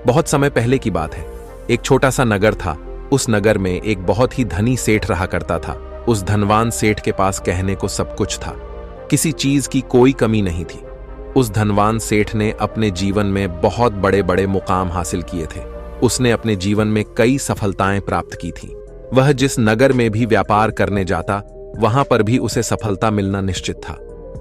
बहुत समय पहले की बात है। एक छोटा सा नगर था। उस नगर में एक बहुत ही धनी सेठ रहा करता था। उस धनवान सेठ के पास कहने को सब कुछ था, किसी चीज की कोई कमी नहीं थी। उस धनवान सेठ ने अपने जीवन में बहुत बड़े बड़े मुकाम हासिल किए थे। उसने अपने जीवन में कई सफलताएं प्राप्त की थी। वह जिस नगर में भी व्यापार करने जाता, वहां पर भी उसे सफलता मिलना निश्चित था।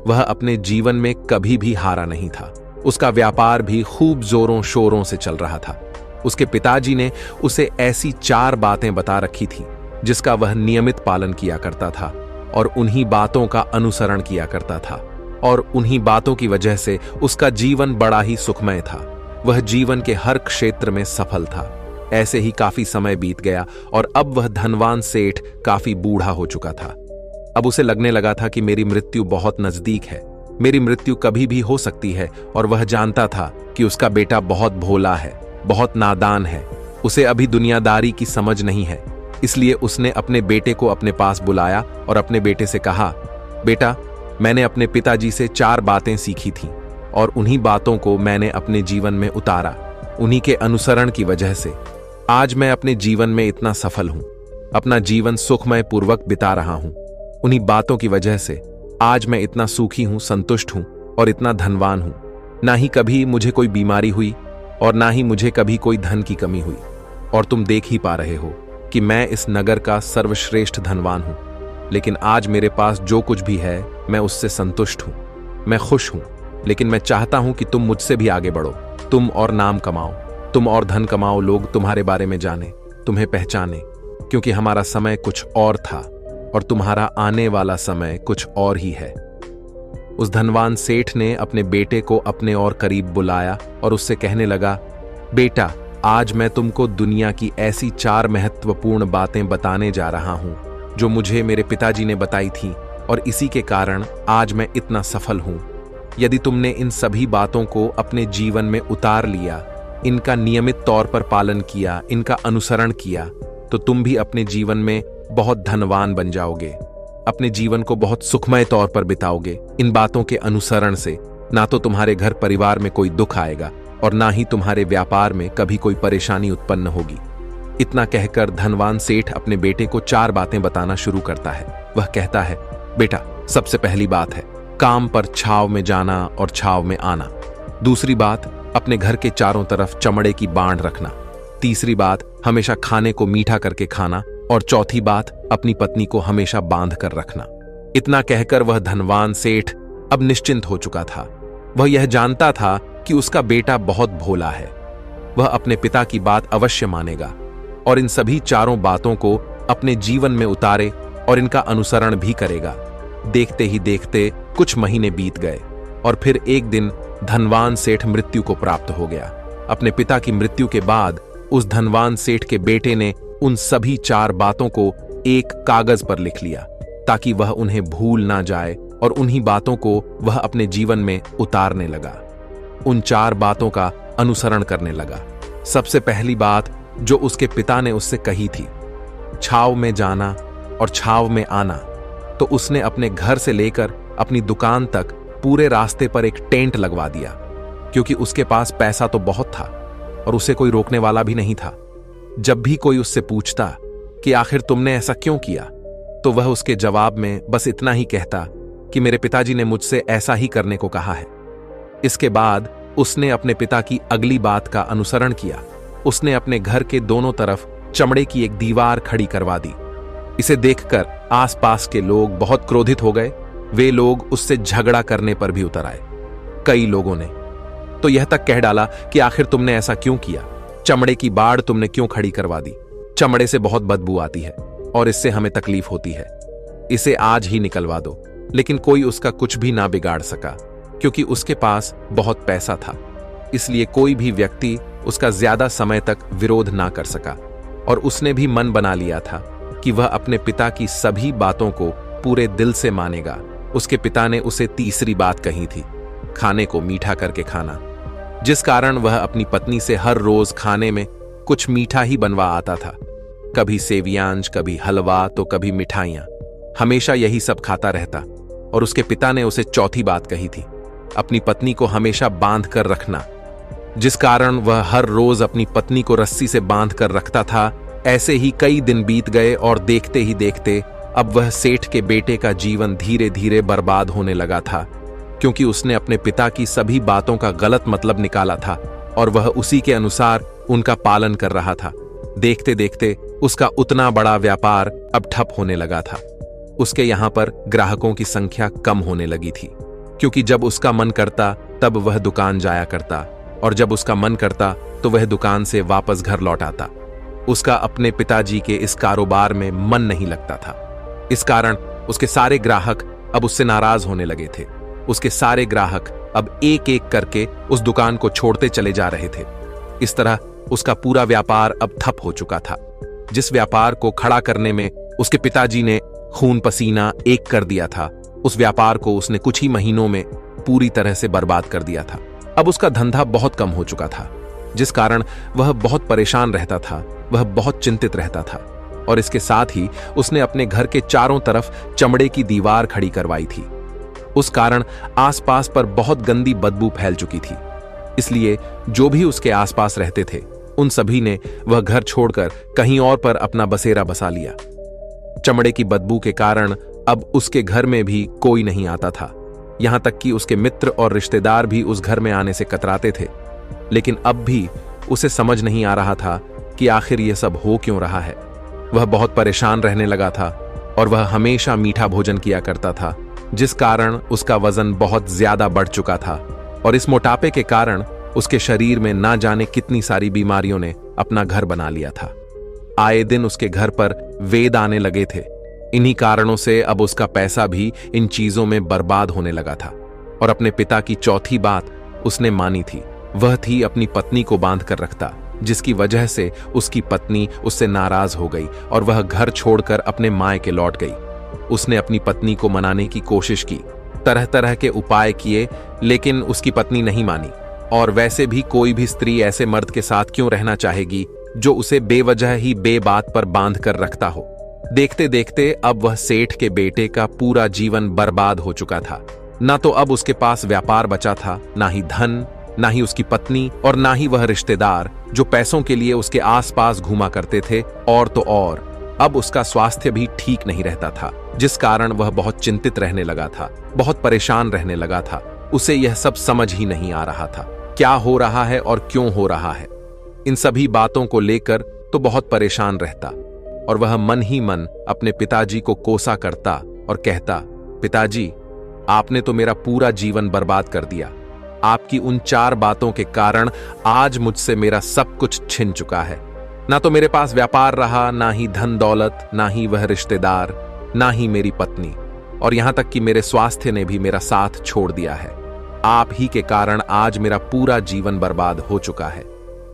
वह अपने जीवन में कभी भी हारा नहीं था। उसका व्यापार भी खूब जोरों शोरों से चल रहा था। उसके पिताजी ने उसे ऐसी 4 बातें बता रखी थी जिसका वह नियमित पालन किया करता था और उन्हीं बातों का अनुसरण किया करता था, और उन्हीं बातों की वजह से उसका जीवन बड़ा ही सुखमय था। वह जीवन के हर क्षेत्र में सफल था। ऐसे ही काफी समय बीत गया और अब वह धनवान सेठ काफी बूढ़ा हो चुका था। अब उसे लगने लगा था कि मेरी मृत्यु बहुत नजदीक है, मेरी मृत्यु कभी भी हो सकती है। और वह जानता था कि उसका बेटा बहुत भोला है, बहुत नादान है, उसे अभी दुनियादारी की समझ नहीं है। इसलिए उसने अपने बेटे को अपने पास बुलाया और अपने बेटे से कहा, बेटा, मैंने अपने पिताजी से 4 बातें सीखी थीं और उन्हीं बातों को मैंने अपने जीवन में उतारा। उन्हीं के अनुसरण की वजह से आज मैं अपने जीवन में इतना सफल हूं, अपना जीवन सुखमय पूर्वक बिता रहा हूं। उन्हीं बातों की वजह से आज मैं इतना सुखी हूं, संतुष्ट हूं और इतना धनवान हूं। ना ही कभी मुझे कोई बीमारी हुई और ना ही मुझे कभी कोई धन की कमी हुई। और तुम देख ही पा रहे हो कि मैं इस नगर का सर्वश्रेष्ठ धनवान हूं। लेकिन आज मेरे पास जो कुछ भी है मैं उससे संतुष्ट हूं, मैं खुश हूं। लेकिन मैं चाहता हूं कि तुम मुझसे भी आगे बढ़ो, तुम और नाम कमाओ, तुम और धन कमाओ, लोग तुम्हारे बारे में जाने, तुम्हें पहचाने, क्योंकि हमारा समय कुछ और था और तुम्हारा आने वाला समय कुछ और ही है। उस धनवान सेठ ने अपने बेटे को अपने और करीब बुलाया और उससे कहने लगा, बेटा, आज मैं तुमको दुनिया की ऐसी 4 महत्वपूर्ण बातें बताने जा रहा हूं जो मुझे मेरे पिताजी ने बताई थी, और इसी के कारण आज मैं इतना सफल हूं। यदि तुमने इन सभी बातों को अपने जीवन में उतार लिया, इनका नियमित तौर पर पालन किया, इनका अनुसरण किया, तो तुम भी अपने जीवन में बहुत धनवान बन जाओगे, अपने जीवन को बहुत सुखमय तौर पर बिताओगे। इन बातों के अनुसरण से ना तो तुम्हारे घर परिवार में कोई दुख आएगा और ना ही तुम्हारे व्यापार में कभी कोई परेशानी उत्पन्न होगी। इतना कहकर धनवान सेठ अपने बेटे को 4 बातें बताना शुरू करता है। वह कहता है, बेटा, सबसे पहली बात है काम पर छाव में जाना और छाव में आना। दूसरी बात, अपने घर के चारों तरफ चमड़े की बांध रखना। तीसरी बात, हमेशा खाने को मीठा करके खाना। और चौथी बात, अपनी पत्नी को हमेशा बांध कर रखना। इतना कहकर वह धनवान सेठ अब निश्चिंत हो चुका था। वह यह जानता था कि उसका बेटा बहुत भोला है, वह अपने पिता की बात अवश्य मानेगा और इन सभी 4 बातों को अपने जीवन में उतारे और इनका अनुसरण भी करेगा। देखते ही देखते कुछ महीने बीत गए और फिर एक दिन धनवान सेठ मृत्यु को प्राप्त हो गया। अपने पिता की मृत्यु के बाद उस धनवान सेठ के बेटे ने उन सभी 4 बातों को एक कागज पर लिख लिया ताकि वह उन्हें भूल ना जाए, और उन्हीं बातों को वह अपने जीवन में उतारने लगा। उन 4 बातों का अनुसरण करने लगा। सबसे पहली बात जो उसके पिता ने उससे कही थी, छाव में जाना और छाव में आना, तो उसने अपने घर से लेकर अपनी दुकान तक पूरे रास्ते पर एक टेंट लगवा दिया, क्योंकि उसके पास पैसा तो बहुत था और उसे कोई रोकने वाला भी नहीं था। जब भी कोई उससे पूछता कि आखिर तुमने ऐसा क्यों किया, तो वह उसके जवाब में बस इतना ही कहता कि मेरे पिताजी ने मुझसे ऐसा ही करने को कहा है। इसके बाद उसने अपने पिता की अगली बात का अनुसरण किया। उसने अपने घर के दोनों तरफ चमड़े की एक दीवार खड़ी करवा दी। इसे देखकर आसपास के लोग बहुत क्रोधित हो गए। वे लोग उससे झगड़ा करने पर भी उतर आए। कई लोगों ने तो यह तक कह डाला कि आखिर तुमने ऐसा क्यों किया, चमड़े की बाड़ तुमने क्यों खड़ी करवा दी, चमड़े से बहुत बदबू आती है और इससे हमें तकलीफ होती है, इसे आज ही निकलवा दो। लेकिन कोई उसका कुछ भी ना बिगाड़ सका, क्योंकि उसके पास बहुत पैसा था। इसलिए कोई भी व्यक्ति उसका ज्यादा समय तक विरोध ना कर सका, और उसने भी मन बना लिया था कि वह अपने पिता की सभी बातों को पूरे दिल से मानेगा। उसके पिता ने उसे तीसरी बात कही थी, खाने को मीठा करके खाना, जिस कारण वह अपनी पत्नी से हर रोज खाने में कुछ मीठा ही बनवा आता था। कभी सेवियांज, कभी हलवा, तो कभी मिठाइयां, हमेशा यही सब खाता रहता। और उसके पिता ने उसे चौथी बात कही थी, अपनी पत्नी को हमेशा बांध कर रखना। जिस कारण वह हर रोज अपनी पत्नी को रस्सी से बांध कर रखता था। ऐसे ही कई दिन बीत गए और देखते ही देखते अब वह सेठ के बेटे का जीवन धीरे धीरे बर्बाद होने लगा था, क्योंकि उसने अपने पिता की सभी बातों का गलत मतलब निकाला था और वह उसी के अनुसार उनका पालन कर रहा था। देखते देखते उसका उतना बड़ा व्यापार अब ठप होने लगा था। उसके यहाँ पर ग्राहकों की संख्या कम होने लगी थी, क्योंकि जब उसका मन करता तब वह दुकान जाया करता और जब उसका मन करता तो वह दुकान से वापस घर लौट आता। उसका अपने पिताजी के इस कारोबार में मन नहीं लगता था। इस कारण उसके सारे ग्राहक अब उससे नाराज होने लगे थे। उसके सारे ग्राहक अब एक एक करके उस दुकान को छोड़ते चले जा रहे थे। इस तरह उसका पूरा व्यापार अब ठप हो चुका था। जिस व्यापार को खड़ा करने में उसके पिताजी ने खून पसीना एक कर दिया था, उस व्यापार को उसने कुछ ही महीनों में पूरी तरह से बर्बाद कर दिया था। अब उसका धंधा बहुत कम हो चुका था, जिस कारण वह बहुत परेशान रहता था, वह बहुत चिंतित रहता था। और इसके साथ ही उसने अपने घर के चारों तरफ चमड़े की दीवार खड़ी करवाई थी। उस कारण आसपास पर बहुत गंदी बदबू फैल चुकी थी। इसलिए जो भी उसके आसपास रहते थे उन सभी ने वह घर छोड़कर कहीं और पर अपना बसेरा बसा लिया। चमड़े की बदबू के कारण अब उसके घर में भी कोई नहीं आता था। यहां तक कि उसके मित्र और रिश्तेदार भी उस घर में आने से कतराते थे। लेकिन अब भी उसे समझ नहीं आ रहा था कि आखिर यह सब हो क्यों रहा है। वह बहुत परेशान रहने लगा था और वह हमेशा मीठा भोजन किया करता था, जिस कारण उसका वजन बहुत ज्यादा बढ़ चुका था। और इस मोटापे के कारण उसके शरीर में ना जाने कितनी सारी बीमारियों ने अपना घर बना लिया था। आए दिन उसके घर पर वेद आने लगे थे। इन्हीं कारणों से अब उसका पैसा भी इन चीजों में बर्बाद होने लगा था। और अपने पिता की चौथी बात उसने मानी थी, वह थी अपनी पत्नी को बांध कर रखता, जिसकी वजह से उसकी पत्नी उससे नाराज हो गई और वह घर छोड़कर अपने मायके लौट गई। उसने अपनी पत्नी को मनाने की कोशिश की, तरह तरह के उपाय किए, लेकिन उसकी पत्नी नहीं मानी। और वैसे भी कोई भी स्त्री ऐसे मर्द के साथ क्यों रहना चाहेगी जो उसे बेवजह ही बेबात पर बांध कर रखता हो। देखते देखते अब वह सेठ के बेटे का पूरा जीवन बर्बाद हो चुका था। ना तो अब उसके पास व्यापार बचा था, ना ही धन, ना ही उसकी पत्नी और ना ही वह रिश्तेदार जो पैसों के लिए उसके आसपास घूमा करते थे। और तो और अब उसका स्वास्थ्य भी ठीक नहीं रहता था, जिस कारण वह बहुत चिंतित रहने लगा था, बहुत परेशान रहने लगा था। उसे यह सब समझ ही नहीं आ रहा था, क्या हो रहा है और क्यों हो रहा है। इन सभी बातों को लेकर तो बहुत परेशान रहता और वह मन ही मन अपने पिताजी को कोसा करता और कहता, पिताजी, आपने तो मेरा पूरा जीवन बर्बाद कर दिया। आपकी उन 4 बातों के कारण आज मुझसे मेरा सब कुछ छिन चुका है। ना तो मेरे पास व्यापार रहा, ना ही धन दौलत, ना ही वह रिश्तेदार, ना ही मेरी पत्नी, और यहां तक कि मेरे स्वास्थ्य ने भी मेरा साथ छोड़ दिया है। आप ही के कारण आज मेरा पूरा जीवन बर्बाद हो चुका है।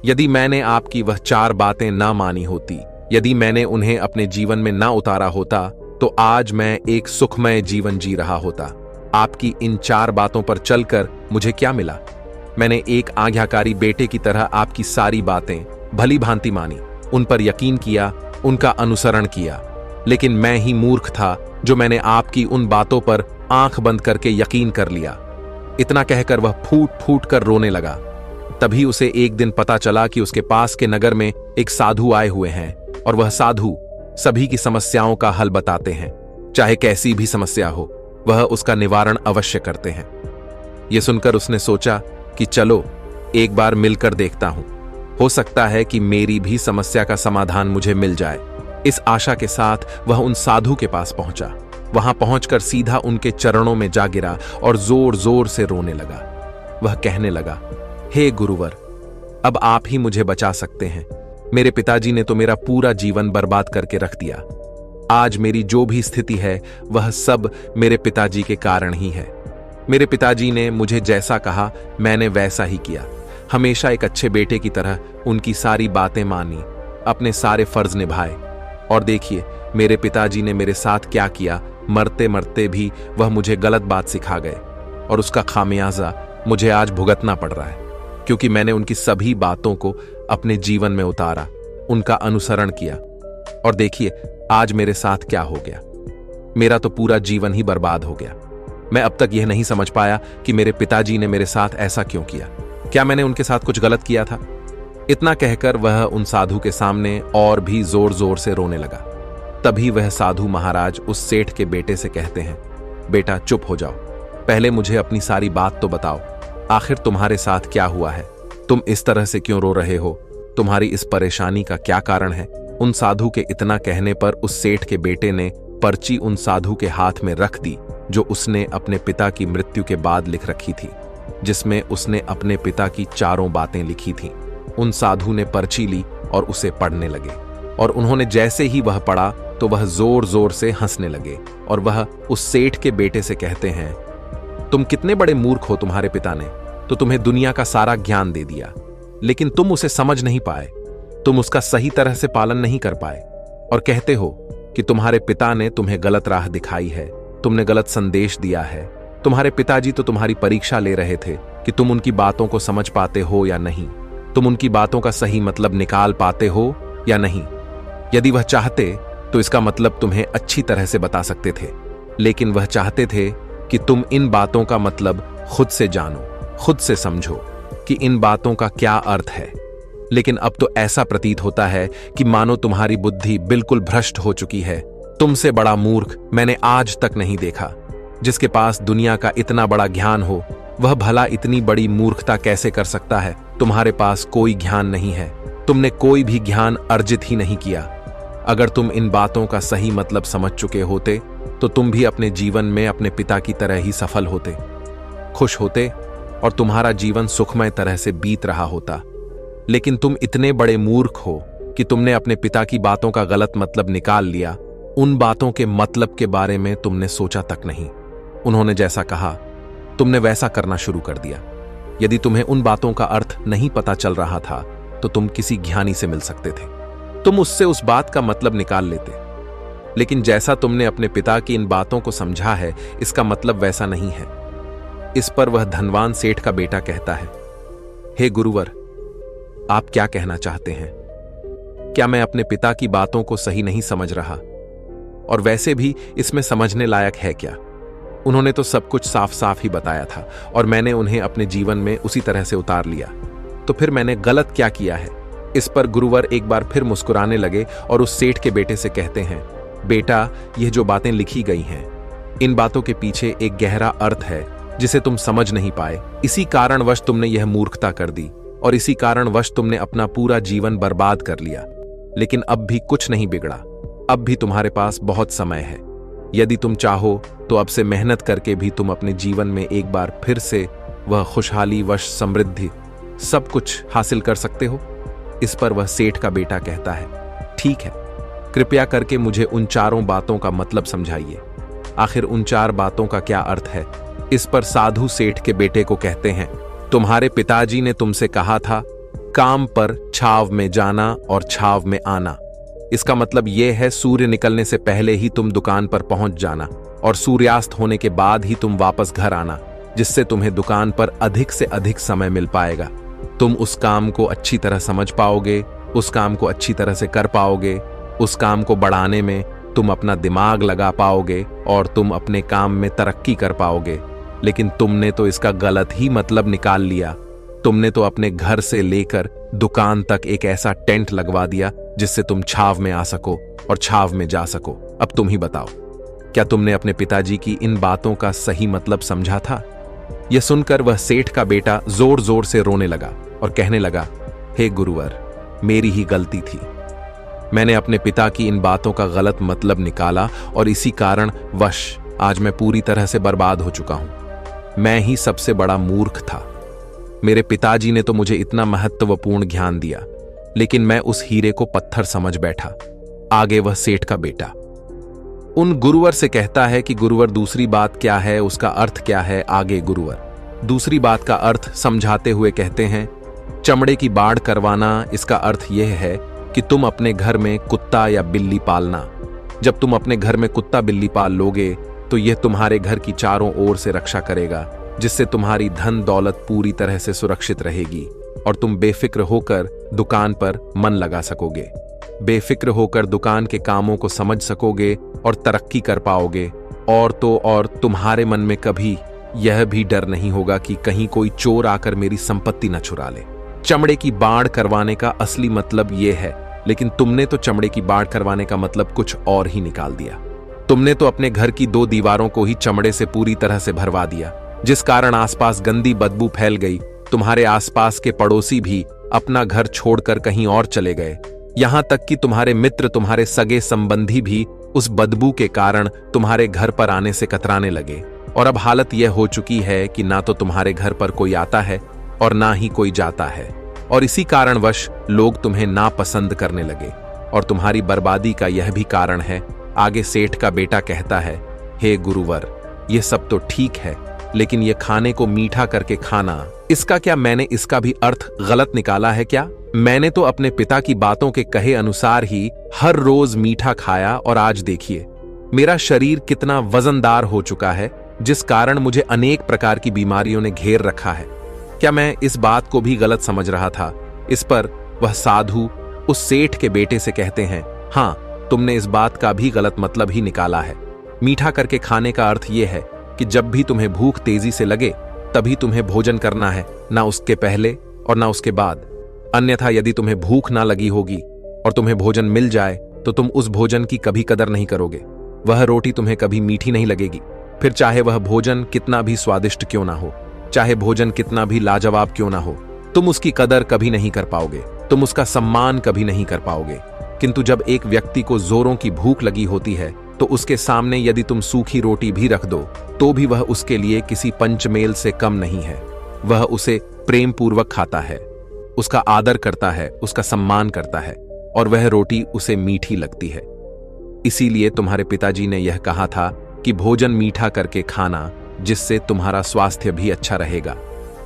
यदि मैंने आपकी वह 4 बातें ना मानी होती, यदि मैंने उन्हें अपने जीवन में ना उतारा होता, तो आज मैं एक सुखमय जीवन जी रहा होता। आपकी इन 4 बातों पर चलकर मुझे क्या मिला? मैंने एक आज्ञाकारी बेटे की तरह आपकी सारी बातें भली भांति मानी, उन पर यकीन किया, उनका अनुसरण किया। लेकिन मैं ही मूर्ख था जो मैंने आपकी उन बातों पर आंख बंद करके यकीन कर लिया। इतना कहकर वह फूट फूट कर रोने लगा। तभी उसे एक दिन पता चला कि उसके पास के नगर में एक साधु आए हुए हैं और वह साधु सभी की समस्याओं का हल बताते हैं। चाहे कैसी भी समस्या हो, वह उसका निवारण अवश्य करते हैं। यह सुनकर उसने सोचा कि चलो एक बार मिलकर देखता हूं, हो सकता है कि मेरी भी समस्या का समाधान मुझे मिल जाए। इस आशा के साथ वह उन साधु के पास पहुंचा। वहां पहुंचकर सीधा उनके चरणों में जा गिरा और जोर जोर से रोने लगा। वह कहने लगा, हे गुरुवर, अब आप ही मुझे बचा सकते हैं। मेरे पिताजी ने तो मेरा पूरा जीवन बर्बाद करके रख दिया। आज मेरी जो भी स्थिति है वह सब मेरे पिताजी के कारण ही है। मेरे पिताजी ने मुझे जैसा कहा मैंने वैसा ही किया। हमेशा एक अच्छे बेटे की तरह उनकी सारी बातें मानी, अपने सारे फर्ज निभाए। और देखिए मेरे पिताजी ने मेरे साथ क्या किया। मरते मरते भी वह मुझे गलत बात सिखा गए और उसका खामियाजा मुझे आज भुगतना पड़ रहा है, क्योंकि मैंने उनकी सभी बातों को अपने जीवन में उतारा, उनका अनुसरण किया। और देखिए आज मेरे साथ क्या हो गया। मेरा तो पूरा जीवन ही बर्बाद हो गया। मैं अब तक यह नहीं समझ पाया कि मेरे पिताजी ने मेरे साथ ऐसा क्यों किया। क्या मैंने उनके साथ कुछ गलत किया था? इतना कहकर वह उन साधु के सामने और भी जोर जोर से रोने लगा। तभी वह साधु महाराज उस सेठ के बेटे से कहते हैं, बेटा चुप हो जाओ, पहले मुझे अपनी सारी बात तो बताओ। आखिर तुम्हारे साथ क्या हुआ है? तुम इस तरह से क्यों रो रहे हो? तुम्हारी इस परेशानी का क्या कारण है? उन साधु के इतना कहने पर उस सेठ के बेटे ने पर्ची उन साधु के हाथ में रख दी जो उसने अपने पिता की मृत्यु के बाद लिख रखी थी, जिसमें उसने अपने पिता की चारों बातें लिखी थीं। उन साधु ने पर्ची ली और उसे पढ़ने लगे, और उन्होंने जैसे ही वह पढ़ा तो वह जोर जोर से हंसने लगे, और वह उस सेठ के बेटे से कहते हैं, तुम कितने बड़े मूर्ख हो। तुम्हारे पिता ने तो तुम्हें दुनिया का सारा ज्ञान दे दिया, लेकिन तुम उसे समझ नहीं पाए, तुम उसका सही तरह से पालन नहीं कर पाए, और कहते हो कि तुम्हारे पिता ने तुम्हें गलत राह दिखाई है, तुमने गलत संदेश दिया है। तुम्हारे पिताजी तो तुम्हारी परीक्षा ले रहे थे कि तुम उनकी बातों को समझ पाते हो या नहीं, तुम उनकी बातों का सही मतलब निकाल पाते हो या नहीं। यदि वह चाहते तो इसका मतलब तुम्हें अच्छी तरह से बता सकते थे, लेकिन वह चाहते थे कि तुम इन बातों का मतलब खुद से जानो, खुद से समझो कि इन बातों का क्या अर्थ है। लेकिन अब तो ऐसा प्रतीत होता है कि मानो तुम्हारी बुद्धि बिल्कुल भ्रष्ट हो चुकी है। तुमसे बड़ा मूर्ख मैंने आज तक नहीं देखा। जिसके पास दुनिया का इतना बड़ा ज्ञान हो, वह भला इतनी बड़ी मूर्खता कैसे कर सकता है? तुम्हारे पास कोई ज्ञान नहीं है, तुमने कोई भी ज्ञान अर्जित ही नहीं किया। अगर तुम इन बातों का सही मतलब समझ चुके होते तो तुम भी अपने जीवन में अपने पिता की तरह ही सफल होते, खुश होते, और तुम्हारा जीवन सुखमय तरह से बीत रहा होता। लेकिन तुम इतने बड़े मूर्ख हो कि तुमने अपने पिता की बातों का गलत मतलब निकाल लिया। उन बातों के मतलब के बारे में तुमने सोचा तक नहीं। उन्होंने जैसा कहा तुमने वैसा करना शुरू कर दिया। यदि तुम्हें उन बातों का अर्थ नहीं पता चल रहा था तो तुम किसी ज्ञानी से मिल सकते थे, तुम उससे उस बात का मतलब निकाल लेते। लेकिन जैसा तुमने अपने पिता की इन बातों को समझा है, इसका मतलब वैसा नहीं है। इस पर वह धनवान सेठ का बेटा कहता है, हे गुरुवर, आप क्या कहना चाहते हैं? क्या मैं अपने पिता की बातों को सही नहीं समझ रहा? और वैसे भी इसमें समझने लायक है क्या? उन्होंने तो सब कुछ साफ साफ ही बताया था और मैंने उन्हें अपने जीवन में उसी तरह से उतार लिया, तो फिर मैंने गलत क्या किया है? इस पर गुरुवर एक बार फिर मुस्कुराने लगे और उस सेठ के बेटे से कहते हैं, बेटा, यह जो बातें लिखी गई हैं, इन बातों के पीछे एक गहरा अर्थ है जिसे तुम समझ नहीं पाए। इसी कारणवश तुमने यह मूर्खता कर दी और इसी कारणवश तुमने अपना पूरा जीवन बर्बाद कर लिया। लेकिन अब भी कुछ नहीं बिगड़ा, अब भी तुम्हारे पास बहुत समय है। यदि तुम चाहो तो अब से मेहनत करके भी तुम अपने जीवन में एक बार फिर से वह खुशहाली, वश, समृद्धि सब कुछ हासिल कर सकते हो। इस पर वह सेठ का बेटा कहता है, ठीक है, कृपया करके मुझे उन चारों बातों का मतलब समझाइए। आखिर उन चार बातों का क्या अर्थ है? इस पर साधु सेठ के बेटे को कहते हैं, तुम्हारे पिताजी ने तुमसे कहा था, काम पर छाव में जाना और छाव में आना। इसका मतलब यह है सूर्य निकलने से पहले ही तुम दुकान पर पहुंच जाना और सूर्यास्त होने के बाद ही तुम वापस घर आना, जिससे तुम्हें दुकान पर अधिक से अधिक समय मिल पाएगा। तुम उस काम को अच्छी तरह समझ पाओगे, उस काम को अच्छी तरह से कर पाओगे, उस काम को बढ़ाने में तुम अपना दिमाग लगा पाओगे और तुम अपने काम में तरक्की कर पाओगे। लेकिन तुमने तो इसका गलत ही मतलब निकाल लिया। तुमने तो अपने घर से लेकर दुकान तक एक ऐसा टेंट लगवा दिया जिससे तुम छाव में आ सको और छाव में जा सको। अब तुम ही बताओ, क्या तुमने अपने पिताजी की इन बातों का सही मतलब समझा था? यह सुनकर वह सेठ का बेटा जोर जोर से रोने लगा और कहने लगा, हे गुरुवर, मेरी ही गलती थी। मैंने अपने पिता की इन बातों का गलत मतलब निकाला और इसी कारण वश आज मैं पूरी तरह से बर्बाद हो चुका हूं। मैं ही सबसे बड़ा मूर्ख था। मेरे पिताजी ने तो मुझे इतना महत्वपूर्ण ज्ञान दिया, लेकिन मैं उस हीरे को पत्थर समझ बैठा। आगे वह सेठ का बेटा उन गुरुवर से कहता है कि गुरुवर, दूसरी बात क्या है, उसका अर्थ क्या है? आगे गुरुवर दूसरी बात का अर्थ समझाते हुए कहते हैं, चमड़े की बाढ़ करवाना। इसका अर्थ यह है कि तुम अपने घर में कुत्ता या बिल्ली पालना। जब तुम अपने घर में कुत्ता बिल्ली पाल लोगे तो यह तुम्हारे घर की चारों ओर से रक्षा करेगा, जिससे तुम्हारी धन दौलत पूरी तरह से सुरक्षित रहेगी और तुम बेफिक्र होकर दुकान पर मन लगा सकोगे, बेफिक्र होकर दुकान के कामों को समझ सकोगे और तरक्की कर पाओगे। और तो और तुम्हारे मन में कभी यह भी डर नहीं होगा कि कहीं कोई चोर आकर मेरी संपत्ति न चुरा ले। चमड़े की बाढ़ करवाने का असली मतलब यह है, लेकिन तुमने तो चमड़े की बाढ़ करवाने का मतलब कुछ और ही निकाल दिया। तुमने तो अपने घर की 2 दीवारों को ही चमड़े से पूरी तरह से भरवा दिया, जिस कारण आसपास गंदी बदबू फैल गई। तुम्हारे आसपास के पड़ोसी भी अपना घर छोड़कर कहीं और चले गए। यहां तक कि तुम्हारे मित्र, तुम्हारे सगे संबंधी भी उस बदबू के कारण तुम्हारे घर पर आने से कतराने लगे। और अब हालत यह हो चुकी है कि ना तो तुम्हारे घर पर कोई आता है और ना ही कोई जाता है, और इसी कारणवश लोग तुम्हें नापसंद करने लगे। और तुम्हारी बर्बादी का यह भी कारण है। आगे सेठ का बेटा कहता है, हे गुरुवर, यह सब तो ठीक है, लेकिन यह खाने को मीठा करके खाना, इसका क्या मैंने इसका भी अर्थ गलत निकाला है क्या? मैंने तो अपने पिता की बातों के कहे अनुसार ही हर रोज मीठा खाया, और आज देखिए मेरा शरीर कितना वजनदार हो चुका है, जिस कारण मुझे अनेक प्रकार की बीमारियों ने घेर रखा है। क्या मैं इस बात को भी गलत समझ रहा था? इस पर वह साधु उस सेठ के बेटे से कहते हैं, हाँ, तुमने इस बात का भी गलत मतलब ही निकाला है। मीठा करके खाने का अर्थ यह है कि जब भी तुम्हें भूख तेजी से लगे तभी तुम्हें भोजन करना है, ना उसके पहले और ना उसके बाद। अन्यथा यदि तुम्हें भूख ना लगी होगी और तुम्हें भोजन मिल जाए तो तुम उस भोजन की कभी कदर नहीं करोगे। वह रोटी तुम्हें कभी मीठी नहीं लगेगी, फिर चाहे वह भोजन कितना भी स्वादिष्ट क्यों ना हो, चाहे भोजन कितना भी लाजवाब क्यों ना हो, तुम उसकी कदर कभी नहीं कर पाओगे, तुम उसका सम्मान कभी नहीं कर पाओगे। किंतु जब एक व्यक्ति को जोरों की भूख लगी होती है तो उसके सामने यदि तुम सूखी रोटी भी रख दो तो भी वह उसके लिए किसी पंचमेल से कम नहीं है। वह उसे प्रेम पूर्वक खाता है, उसका आदर करता है, उसका सम्मान करता है, और वह रोटी उसे मीठी लगती है। इसीलिए तुम्हारे पिताजी ने यह कहा था कि भोजन मीठा करके खाना, जिससे तुम्हारा स्वास्थ्य भी अच्छा रहेगा।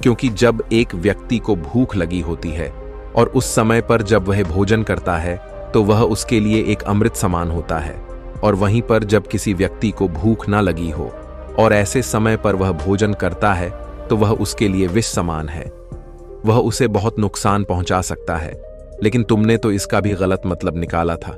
क्योंकि जब एक व्यक्ति को भूख लगी होती है और उस समय पर जब वह भोजन करता है तो वह उसके लिए एक अमृत समान होता है, और वहीं पर जब किसी व्यक्ति को भूख ना लगी हो और ऐसे समय पर वह भोजन करता है तो वह उसके लिए विष समान है, वह उसे बहुत नुकसान पहुंचा सकता है। लेकिन तुमने तो इसका भी गलत मतलब निकाला था।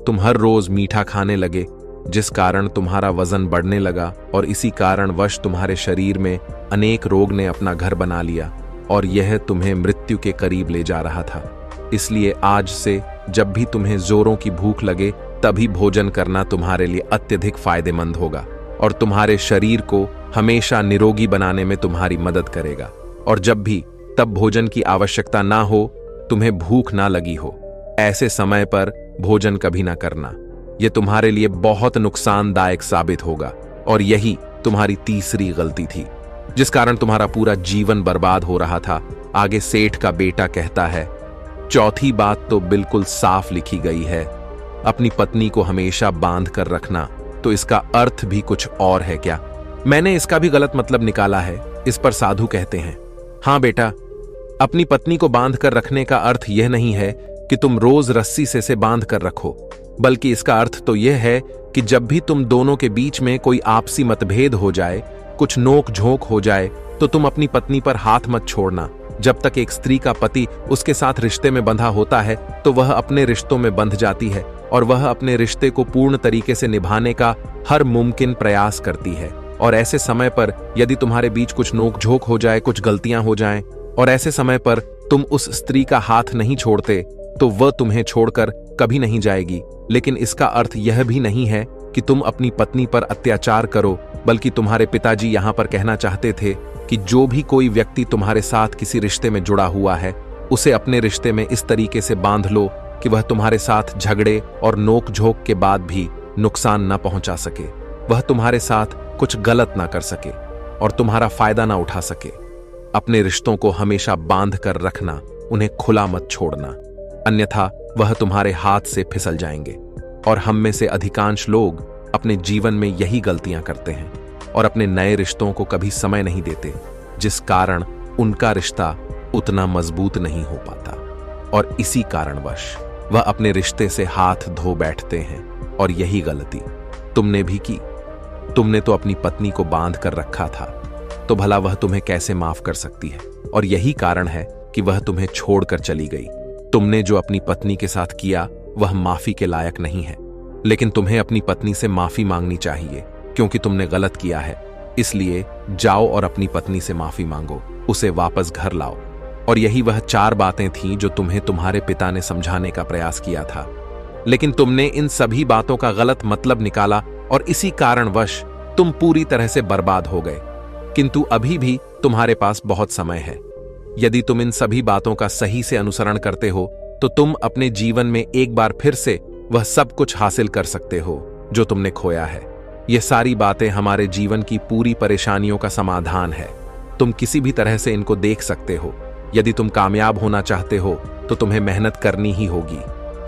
तुम हर रोज मीठा खाने लगे, जिस कारण तुम्हारा वजन बढ़ने लगा, और इसी कारणवश तुम्हारे शरीर में अनेक रोग ने अपना घर बना लिया और यह तुम्हें मृत्यु के करीब ले जा रहा था। इसलिए आज से जब भी तुम्हें जोरों की भूख लगे तभी भोजन करना तुम्हारे लिए अत्यधिक फायदेमंद होगा और तुम्हारे शरीर को हमेशा निरोगी बनाने में तुम्हारी मदद करेगा। और जब भी तब भोजन की आवश्यकता ना हो, तुम्हें भूख ना लगी हो, ऐसे समय पर भोजन कभी ना करना। यह तुम्हारे लिए बहुत नुकसानदायक साबित होगा, और यही तुम्हारी तीसरी गलती थी जिस कारण तुम्हारा पूरा जीवन बर्बाद हो रहा था। आगे सेठ का बेटा कहता है, चौथी बात तो बिल्कुल साफ लिखी गई है, अपनी पत्नी को हमेशा बांध कर रखना। तो इसका अर्थ भी कुछ और है क्या? मैंने इसका भी गलत मतलब निकाला है। इस पर साधु कहते हैं, हाँ बेटा, अपनी पत्नी को बांध कर रखने का अर्थ यह नहीं है कि तुम रोज रस्सी से बांध कर रखो, बल्कि इसका अर्थ तो यह है कि जब भी तुम दोनों के बीच में कोई आपसी मतभेद हो जाए, कुछ नोक झोंक हो जाए, तो तुम अपनी पत्नी पर हाथ मत छोड़ना। जब तक एक स्त्री का पति उसके साथ रिश्ते में बंधा होता है तो वह अपने रिश्तों में बंध जाती है और वह अपने रिश्ते को पूर्ण तरीके से निभाने का हर मुमकिन प्रयास करती है। और ऐसे समय पर यदि तुम्हारे बीच कुछ नोक-झोंक हो जाए, कुछ गलतियां हो जाएं, और ऐसे समय पर तुम उस स्त्री का हाथ नहीं छोड़ते, तो वह तुम्हें छोड़कर कभी नहीं जाएगी। लेकिन इसका अर्थ यह भी नहीं है कि तुम अपनी पत्नी पर अत्याचार करो, बल्कि तुम्हारे पिताजी यहाँ पर कहना चाहते थे कि जो भी कोई व्यक्ति तुम्हारे साथ किसी रिश्ते में जुड़ा हुआ है, उसे अपने रिश्ते में इस तरीके से बांध लो कि वह तुम्हारे साथ झगड़े और नोक-झोंक के बाद भी नुकसान न पहुंचा सके, वह तुम्हारे साथ कुछ गलत ना कर सके और तुम्हारा फायदा ना उठा सके। अपने रिश्तों को हमेशा बांध कर रखना, उन्हें खुला मत छोड़ना, अन्यथा वह तुम्हारे हाथ से फिसल जाएंगे। और हम में से अधिकांश लोग अपने जीवन में यही गलतियां करते हैं और अपने नए रिश्तों को कभी समय नहीं देते, जिस कारण उनका रिश्ता उतना मजबूत नहीं हो पाता और इसी कारणवश वह अपने रिश्ते से हाथ धो बैठते हैं। और यही गलती तुमने भी की। तुमने तो अपनी पत्नी को बांध कर रखा था, तो भला वह तुम्हें कैसे माफ कर सकती है? और यही कारण है कि वह तुम्हें छोड़कर चली गई। तुमने जो अपनी पत्नी के साथ किया वह माफी के लायक नहीं है, लेकिन तुम्हें अपनी पत्नी से माफी मांगनी चाहिए, क्योंकि तुमने गलत किया है। इसलिए जाओ और अपनी पत्नी से माफी मांगो, उसे वापस घर लाओ। और यही वह 4 बातें थीं जो तुम्हें तुम्हारे पिता ने समझाने का प्रयास किया था, लेकिन तुमने इन सभी बातों का गलत मतलब निकाला और इसी कारणवश तुम पूरी तरह से बर्बाद हो गए। किंतु अभी भी तुम्हारे पास बहुत समय है। यदि तुम इन सभी बातों का सही से अनुसरण करते हो तो तुम अपने जीवन में एक बार फिर से वह सब कुछ हासिल कर सकते हो जो तुमने खोया है। ये सारी बातें हमारे जीवन की पूरी परेशानियों का समाधान है। तुम किसी भी तरह से इनको देख सकते हो। यदि तुम कामयाब होना चाहते हो तो तुम्हें मेहनत करनी ही होगी।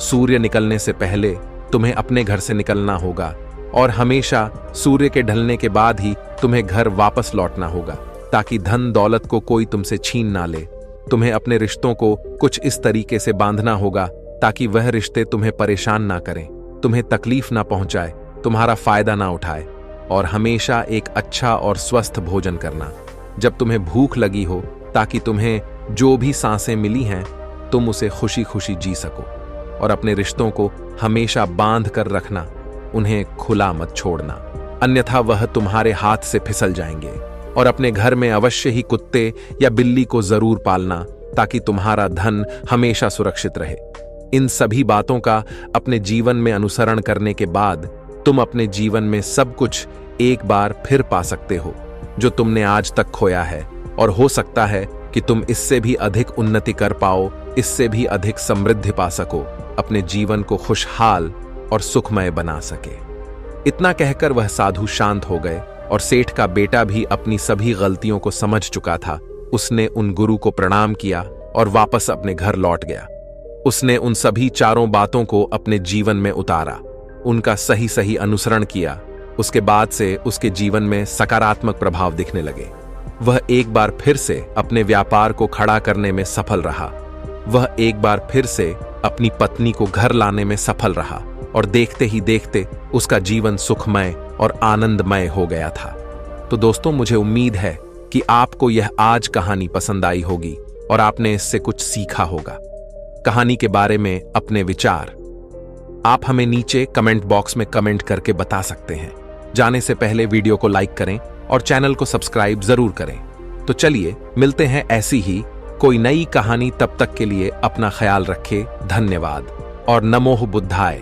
सूर्य निकलने से पहले तुम्हें अपने घर से निकलना होगा और हमेशा सूर्य के ढलने के बाद ही तुम्हें घर वापस लौटना होगा, ताकि धन दौलत को कोई तुमसे छीन ना ले। तुम्हें अपने रिश्तों को कुछ इस तरीके से बांधना होगा ताकि वह रिश्ते तुम्हें परेशान ना करें, तुम्हें तकलीफ ना पहुंचाए, तुम्हारा फायदा ना उठाए। और हमेशा एक अच्छा और स्वस्थ भोजन करना जब तुम्हें भूख लगी हो, ताकि तुम्हें जो भी सांसें मिली हैं तुम उसे खुशी खुशी जी सको। और अपने रिश्तों को हमेशा बांध कर रखना, उन्हें खुला मत छोड़ना, अन्यथा वह तुम्हारे हाथ से फिसल जाएंगे। और अपने घर में अवश्य ही कुत्ते या बिल्ली को जरूर पालना, ताकि तुम्हारा धन हमेशा सुरक्षित रहे। इन सभी बातों का अपने जीवन में अनुसरण करने के बाद तुम अपने जीवन में सब कुछ एक बार फिर पा सकते हो जो तुमने आज तक खोया है। और हो सकता है कि तुम इससे भी अधिक उन्नति कर पाओ, इससे भी अधिक समृद्धि पा सको, अपने जीवन को खुशहाल और सुखमय बना सके। इतना कहकर वह साधु शांत हो गए और सेठ का बेटा भी अपनी सभी गलतियों को समझ चुका था। उसने उन गुरु को प्रणाम किया और वापस अपने घर लौट गया। उसने उन सभी 4 बातों को अपने जीवन में उतारा, उनका सही सही अनुसरण किया। उसके बाद से उसके जीवन में सकारात्मक प्रभाव दिखने लगे। वह एक बार फिर से अपने व्यापार को खड़ा करने में सफल रहा। वह एक बार फिर से अपनी पत्नी को घर लाने में सफल रहा और देखते ही देखते उसका जीवन सुखमय और आनंदमय हो गया था। तो दोस्तों, मुझे उम्मीद है कि आपको यह आज कहानी पसंद आई होगी और आपने इससे कुछ सीखा होगा। कहानी के बारे में अपने विचार आप हमें नीचे कमेंट बॉक्स में कमेंट करके बता सकते हैं। जाने से पहले वीडियो को लाइक करें और चैनल को सब्सक्राइब जरूर करें। तो चलिए मिलते हैं ऐसी ही कोई नई कहानी। तब तक के लिए अपना ख्याल रखें। धन्यवाद और नमो बुद्धाय।